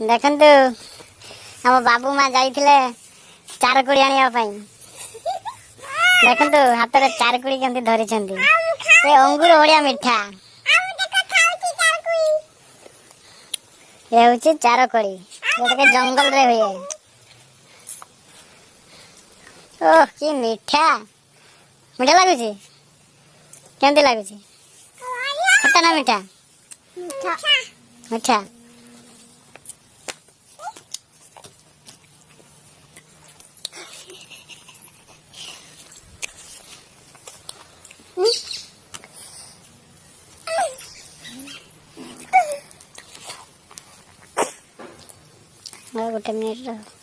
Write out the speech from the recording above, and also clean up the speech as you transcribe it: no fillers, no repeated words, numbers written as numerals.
देखंतु हम बाबू माँ जाइथिले चार कोड़ी आनिया पई। देखंतु हाथ रे चार कोड़ी केंति धरि छंती। ए अंगूर ओडिया मिठा। ये होची चार कोड़ी जोटा के जंगल रे होए। ओह की मीठा मीठा लागु छी। केंति लागु छी? खट्टा ना मीठा? मीठा मीठा। गोटे मिनिट।